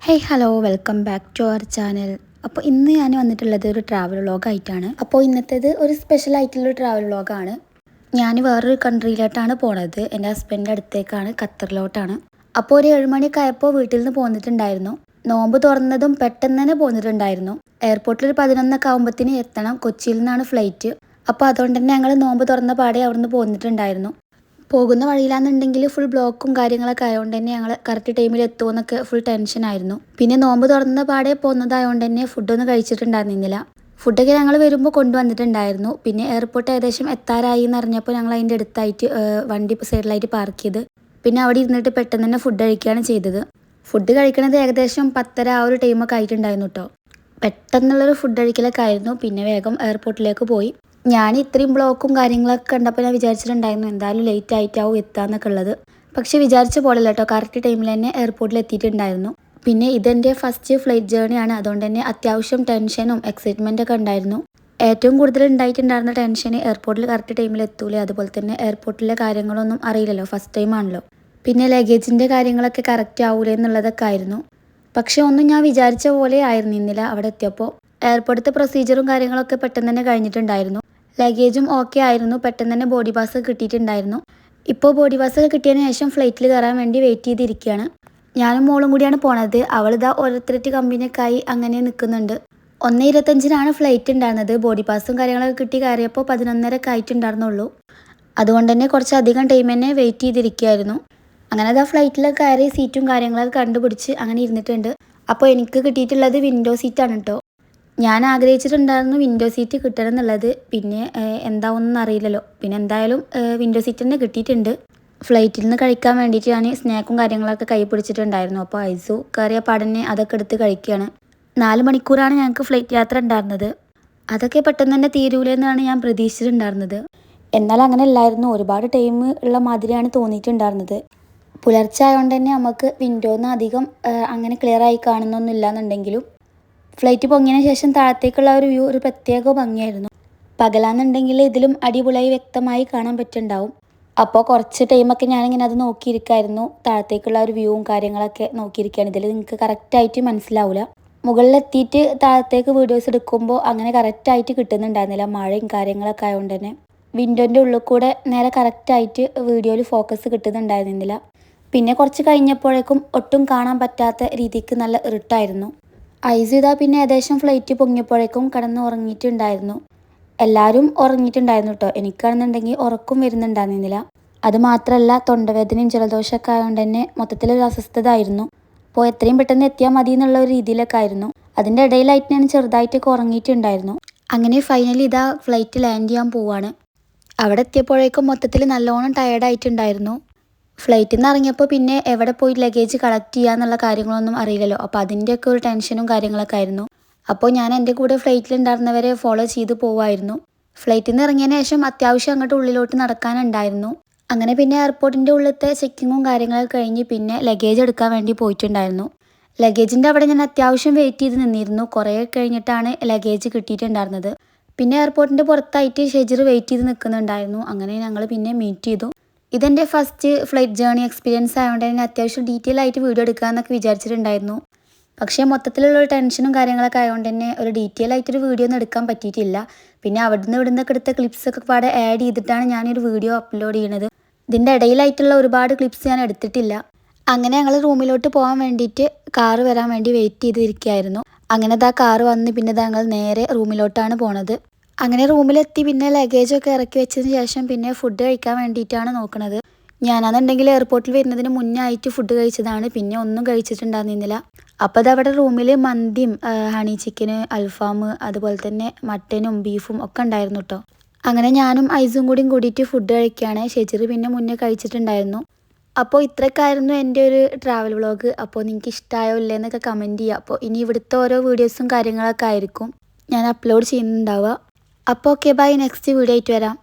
Hey hello welcome back to our channel. അപ്പോൾ ഇന്ന് ഞാൻ വന്നിട്ടുള്ളത് ഒരു ട്രാവൽ വ്ളോഗായിട്ടാണ്. അപ്പോൾ ഇന്നത്തേത് ഒരു സ്പെഷ്യൽ ആയിട്ടുള്ളൊരു ട്രാവൽ വ്ളോഗാണ്. ഞാൻ വേറൊരു കൺട്രിയിലോട്ടാണ് പോണത്. എൻ്റെ ഹസ്ബൻഡിൻ്റെ അടുത്തേക്കാണ്, ഖത്തറിലോട്ടാണ്. അപ്പോൾ ഒരു 7 മണിയൊക്കെ ആയപ്പോൾ വീട്ടിൽ നിന്ന് പോന്നിട്ടുണ്ടായിരുന്നു. നോമ്പ് തുറന്നതും പെട്ടെന്ന് തന്നെ പോന്നിട്ടുണ്ടായിരുന്നു. എയർപോർട്ടിൽ ഒരു 11 ആകുമ്പോഴത്തേന് എത്തണം. കൊച്ചിയിൽ നിന്നാണ് ഫ്ലൈറ്റ്. അപ്പോൾ അതുകൊണ്ട് തന്നെ ഞങ്ങൾ നോമ്പ് തുറന്ന പാടെ അവിടെ നിന്ന് പോന്നിട്ടുണ്ടായിരുന്നു. പോകുന്ന വഴിയിലാണെന്നുണ്ടെങ്കിൽ ഫുൾ ബ്ലോക്കും കാര്യങ്ങളൊക്കെ ആയതുകൊണ്ട് തന്നെ ഞങ്ങൾ കറക്റ്റ് ടൈമിൽ എത്തുമെന്നൊക്കെ ഫുൾ ടെൻഷനായിരുന്നു. പിന്നെ നോമ്പ് തുറന്ന പാടെ പോകുന്നതായതുകൊണ്ട് തന്നെ ഫുഡൊന്നും കഴിച്ചിട്ടുണ്ടായിരുന്നില്ല. ഫുഡൊക്കെ ഞങ്ങൾ വരുമ്പോൾ കൊണ്ടുവന്നിട്ടുണ്ടായിരുന്നു. പിന്നെ എയർപോർട്ട് ഏകദേശം എത്താറായി എന്ന് അറിഞ്ഞപ്പോൾ ഞങ്ങൾ അതിൻ്റെ അടുത്തായിട്ട് വണ്ടി സൈഡിലായിട്ട് പാർക്ക് ചെയ്ത് പിന്നെ അവിടെ ഇരുന്നിട്ട് പെട്ടെന്ന് തന്നെ ഫുഡ് കഴിക്കുകയാണ് ചെയ്തത്. ഫുഡ് കഴിക്കണത് ഏകദേശം 10:30 ആ ഒരു ടൈമൊക്കെ ആയിട്ടുണ്ടായിരുന്നു കേട്ടോ. പെട്ടെന്നുള്ളൊരു ഫുഡ് കഴിക്കലൊക്കെ ആയിരുന്നു. പിന്നെ വേഗം എയർപോർട്ടിലേക്ക് പോയി. ഞാൻ ഇത്രയും ബ്ലോക്കും കാര്യങ്ങളൊക്കെ കണ്ടപ്പോൾ ഞാൻ വിചാരിച്ചിട്ടുണ്ടായിരുന്നു എന്തായാലും ലേറ്റ് ആയിട്ടാവും എത്താന്നൊക്കെ ഉള്ളത്. പക്ഷേ വിചാരിച്ച പോലെയല്ല കേട്ടോ, കറക്റ്റ് ടൈമിൽ തന്നെ എയർപോർട്ടിൽ എത്തിയിട്ടുണ്ടായിരുന്നു. പിന്നെ ഇതെൻ്റെ ഫസ്റ്റ് ഫ്ലൈറ്റ് ജേർണിയാണ്. അതുകൊണ്ട് തന്നെ അത്യാവശ്യം ടെൻഷനും എക്സൈറ്റ്മെൻറ്റൊക്കെ ഉണ്ടായിരുന്നു. ഏറ്റവും കൂടുതൽ ഉണ്ടായിട്ടുണ്ടായിരുന്ന ടെൻഷന് എയർപോർട്ടിൽ കറക്റ്റ് ടൈമിൽ എത്തൂലേ, അതുപോലെ തന്നെ എയർപോർട്ടിലെ കാര്യങ്ങളൊന്നും അറിയില്ലല്ലോ, ഫസ്റ്റ് ടൈം ആണല്ലോ. പിന്നെ ലഗേജിൻ്റെ കാര്യങ്ങളൊക്കെ കറക്റ്റ് ആവൂലേ എന്നുള്ളതൊക്കെ ആയിരുന്നു. പക്ഷേ ഒന്നും ഞാൻ വിചാരിച്ച പോലെ ആയിരുന്നില്ല അവിടെ എത്തിയപ്പോൾ. എയർപോർട്ടിലത്തെ പ്രൊസീജിയറും കാര്യങ്ങളൊക്കെ പെട്ടെന്ന് തന്നെ കഴിഞ്ഞിട്ടുണ്ടായിരുന്നു. ലഗേജും ഓക്കെ ആയിരുന്നു. പെട്ടെന്ന് തന്നെ ബോഡി പാസ് കിട്ടിയിട്ടുണ്ടായിരുന്നു. ഇപ്പോൾ ബോഡി പാസ്സൊക്കെ കിട്ടിയതിന് ശേഷം ഫ്ലൈറ്റിൽ കയറാൻ വേണ്ടി വെയിറ്റ് ചെയ്തിരിക്കുകയാണ്. ഞാനും മോളും കൂടിയാണ് പോണത്. അവളിതാ ഓരോരുത്തരായിട്ട് കമ്പനിയൊക്കെ ആയി അങ്ങനെ നിൽക്കുന്നുണ്ട്. 1:25 ഫ്ലൈറ്റ് ഉണ്ടായിരുന്നത്. ബോഡി പാസും കാര്യങ്ങളൊക്കെ കിട്ടി കയറിയപ്പോൾ 11:30 ആയിട്ടുണ്ടായിരുന്നുള്ളൂ. അതുകൊണ്ട് തന്നെ കുറച്ചധികം ടൈം തന്നെ വെയിറ്റ് ചെയ്തിരിക്കുകയായിരുന്നു. അങ്ങനെ അതാ ഫ്ലൈറ്റിലൊക്കെ കയറി സീറ്റും കാര്യങ്ങളൊക്കെ കണ്ടുപിടിച്ച് അങ്ങനെ ഇരുന്നിട്ടുണ്ട്. അപ്പോൾ എനിക്ക് കിട്ടിയിട്ടുള്ളത് വിൻഡോ സീറ്റാണ് കേട്ടോ. ഞാൻ ആഗ്രഹിച്ചിട്ടുണ്ടായിരുന്നു വിൻഡോ സീറ്റ് കിട്ടണം എന്നുള്ളത്. പിന്നെ എന്താവുമെന്നൊന്നും അറിയില്ലല്ലോ. പിന്നെ എന്തായാലും വിൻഡോ സീറ്റ് തന്നെ കിട്ടിയിട്ടുണ്ട്. ഫ്ലൈറ്റിൽ നിന്ന് കഴിക്കാൻ വേണ്ടിയിട്ട് ഞാൻ സ്നാക്കും കാര്യങ്ങളൊക്കെ കൈ പിടിച്ചിട്ടുണ്ടായിരുന്നു. അപ്പോൾ ഐസു കയറിയ പാടന്നെ അതൊക്കെ എടുത്ത് കഴിക്കുകയാണ്. 4 മണിക്കൂറാണ് ഞങ്ങൾക്ക് ഫ്ലൈറ്റ് യാത്ര ഉണ്ടായിരുന്നത്. അതൊക്കെ പെട്ടെന്ന് തന്നെ തീരൂലെന്നാണ് ഞാൻ പ്രതീക്ഷിച്ചിട്ടുണ്ടായിരുന്നത്. എന്നാൽ അങ്ങനെ അല്ലായിരുന്നു. ഒരുപാട് ടൈം ഉള്ള മാതിരിയാണ് തോന്നിയിട്ടുണ്ടായിരുന്നത്. പുലർച്ചെ ആയതുകൊണ്ട് തന്നെ നമുക്ക് വിൻഡോന്ന് അധികം അങ്ങനെ ക്ലിയർ ആയി കാണുന്നൊന്നുമില്ല എന്നുണ്ടെങ്കിലും ഫ്ലൈറ്റ് പൊങ്ങിയതിന് ശേഷം താഴത്തേക്കുള്ള ഒരു വ്യൂ ഒരു പ്രത്യേക ഭംഗിയായിരുന്നു. പകലാന്നുണ്ടെങ്കിൽ ഇതിലും അടിപൊളിയായി വ്യക്തമായി കാണാൻ പറ്റുന്നുണ്ടാവും. അപ്പോൾ കുറച്ച് ടൈമൊക്കെ ഞാനിങ്ങനെ അത് നോക്കിയിരിക്കായിരുന്നു. താഴത്തേക്കുള്ള ഒരു വ്യൂവും കാര്യങ്ങളൊക്കെ നോക്കിയിരിക്കുകയാണ്. ഇതിൽ നിങ്ങൾക്ക് കറക്റ്റായിട്ട് മനസ്സിലാവില്ല. മുകളിലെത്തിയിട്ട് താഴത്തേക്ക് വീഡിയോസ് എടുക്കുമ്പോൾ അങ്ങനെ കറക്റ്റായിട്ട് കിട്ടുന്നുണ്ടായിരുന്നില്ല. മഴയും കാര്യങ്ങളൊക്കെ ആയതുകൊണ്ട് തന്നെ വിൻഡോൻ്റെ ഉള്ളിൽ കൂടെ നേരെ കറക്റ്റായിട്ട് വീഡിയോയിൽ ഫോക്കസ് കിട്ടുന്നുണ്ടായിരുന്നില്ല. പിന്നെ കുറച്ച് കഴിഞ്ഞപ്പോഴേക്കും ഒട്ടും കാണാൻ പറ്റാത്ത രീതിക്ക് നല്ല ഇരുട്ടായിരുന്നു. ഐസ് ഇതാ പിന്നെ ഏകദേശം ഫ്ലൈറ്റ് പൊങ്ങിയപ്പോഴേക്കും കിടന്ന് ഉറങ്ങിയിട്ടുണ്ടായിരുന്നു. എല്ലാവരും ഉറങ്ങിയിട്ടുണ്ടായിരുന്നു കേട്ടോ. എനിക്കാണെന്നുണ്ടെങ്കിൽ ഉറക്കം വരുന്നുണ്ടായിരുന്നില്ല. അത് മാത്രമല്ല തൊണ്ടവേദനയും ജലദോഷമൊക്കെ ആയതുകൊണ്ട് തന്നെ മൊത്തത്തിലൊരു അസ്വസ്ഥത ആയിരുന്നു. അപ്പോൾ എത്രയും പെട്ടെന്ന് എത്തിയാൽ മതി എന്നുള്ള ഒരു രീതിയിലൊക്കെ ആയിരുന്നു. അതിൻ്റെ ഇടയിലായിട്ട് ഞാൻ ചെറുതായിട്ടൊക്കെ ഉറങ്ങിയിട്ടുണ്ടായിരുന്നു. അങ്ങനെ ഫൈനലി ഇതാ ഫ്ലൈറ്റ് ലാൻഡ് ചെയ്യാൻ പോവാണ്. അവിടെ എത്തിയപ്പോഴേക്കും മൊത്തത്തിൽ നല്ലോണം ടയേർഡായിട്ടുണ്ടായിരുന്നു. ഫ്ലൈറ്റിൽ നിന്ന് ഇറങ്ങിയപ്പോൾ പിന്നെ എവിടെ പോയി ലഗേജ് കളക്ട് ചെയ്യുക എന്നുള്ള കാര്യങ്ങളൊന്നും അറിയില്ലല്ലോ. അപ്പോൾ അതിൻ്റെയൊക്കെ ഒരു ടെൻഷനും കാര്യങ്ങളൊക്കെ ആയിരുന്നു. അപ്പോൾ ഞാൻ എൻ്റെ കൂടെ ഫ്ലൈറ്റിലുണ്ടായിരുന്നവരെ ഫോളോ ചെയ്ത് പോവായിരുന്നു. ഫ്ലൈറ്റിൽ നിന്ന് ഇറങ്ങിയതിന് ശേഷം അത്യാവശ്യം അങ്ങോട്ട് ഉള്ളിലോട്ട് നടക്കാനുണ്ടായിരുന്നു. അങ്ങനെ പിന്നെ എയർപോർട്ടിൻ്റെ ഉള്ളിലത്തെ ചെക്കിങ്ങും കാര്യങ്ങളൊക്കെ കഴിഞ്ഞ് പിന്നെ ലഗേജ് എടുക്കാൻ വേണ്ടി പോയിട്ടുണ്ടായിരുന്നു. ലഗേജിൻ്റെ അവിടെ ഞാൻ അത്യാവശ്യം വെയിറ്റ് ചെയ്ത് നിന്നിരുന്നു. കുറേ കഴിഞ്ഞിട്ടാണ് ലഗേജ് കിട്ടിയിട്ടുണ്ടായിരുന്നത്. പിന്നെ എയർപോർട്ടിൻ്റെ പുറത്തായിട്ട് ഷെജിർ വെയിറ്റ് ചെയ്ത് നിൽക്കുന്നുണ്ടായിരുന്നു. അങ്ങനെ ഞങ്ങൾ പിന്നെ മീറ്റ് ചെയ്തു. ഇതെൻ്റെ ഫസ്റ്റ് ഫ്ലൈറ്റ് ജേർണി എക്സ്പീരിയൻസ് ആയതുകൊണ്ട് തന്നെ അത്യാവശ്യം ഡീറ്റെയിൽ ആയിട്ട് വീഡിയോ എടുക്കാമെന്നൊക്കെ വിചാരിച്ചിട്ടുണ്ടായിരുന്നു. പക്ഷേ മൊത്തത്തിലുള്ളൊരു ടെൻഷനും കാര്യങ്ങളൊക്കെ ആയതുകൊണ്ട് തന്നെ ഒരു ഡീറ്റെയിൽ ആയിട്ടൊരു വീഡിയോ ഒന്നും എടുക്കാൻ പറ്റിയിട്ടില്ല. പിന്നെ അവിടുന്ന് ഇവിടുന്നൊക്കെ എടുത്ത ക്ലിപ്സൊക്കെ പാടെ ആഡ് ചെയ്തിട്ടാണ് ഞാനൊരു വീഡിയോ അപ്ലോഡ് ചെയ്യുന്നത്. ഇതിൻ്റെ ഇടയിലായിട്ടുള്ള ഒരുപാട് ക്ലിപ്സ് ഞാൻ എടുത്തിട്ടില്ല. അങ്ങനെ ഞങ്ങൾ റൂമിലോട്ട് പോകാൻ വേണ്ടിയിട്ട് കാറ് വരാൻ വേണ്ടി വെയിറ്റ് ചെയ്തിരിക്കുകയായിരുന്നു. അങ്ങനെ ആ കാറ് വന്ന് പിന്നെ ഞങ്ങൾ നേരെ റൂമിലോട്ടാണ് പോണത്. അങ്ങനെ റൂമിലെത്തി പിന്നെ ലഗേജൊക്കെ ഇറക്കി വെച്ചതിന് ശേഷം പിന്നെ ഫുഡ് കഴിക്കാൻ വേണ്ടിയിട്ടാണ് നോക്കുന്നത്. ഞാനാണെന്നുണ്ടെങ്കിൽ എയർപോർട്ടിൽ വരുന്നതിന് മുന്നേ ആയിട്ട് ഫുഡ് കഴിച്ചതാണ്. പിന്നെ ഒന്നും കഴിച്ചിട്ടുണ്ടായിരുന്നില്ല. അപ്പോൾ അതവിടെ റൂമിൽ മന്തിയും ഹണി ചിക്കന്, അൽഫാം, അതുപോലെ തന്നെ മട്ടനും ബീഫും ഒക്കെ ഉണ്ടായിരുന്നു കേട്ടോ. അങ്ങനെ ഞാനും ഐസും കൂടിയിട്ട് ഫുഡ് കഴിക്കുകയാണ്. ഷെജിർ പിന്നെ മുന്നേ കഴിച്ചിട്ടുണ്ടായിരുന്നു. അപ്പോൾ ഇത്രയൊക്കെയായിരുന്നു എൻ്റെ ഒരു ട്രാവൽ വ്ളോഗ്. അപ്പോൾ നിങ്ങൾക്ക് ഇഷ്ടമായോ ഇല്ലേന്നൊക്കെ കമൻറ്റ് ചെയ്യുക. അപ്പോൾ ഇനി ഇവിടുത്തെ ഓരോ വീഡിയോസും കാര്യങ്ങളൊക്കെ ആയിരിക്കും ഞാൻ അപ്ലോഡ് ചെയ്യുന്നുണ്ടാവുക. അപ്പോൾ ഓക്കെ, ബൈ. നെക്സ്റ്റ് വീഡിയോ ആയിട്ട് വരാം.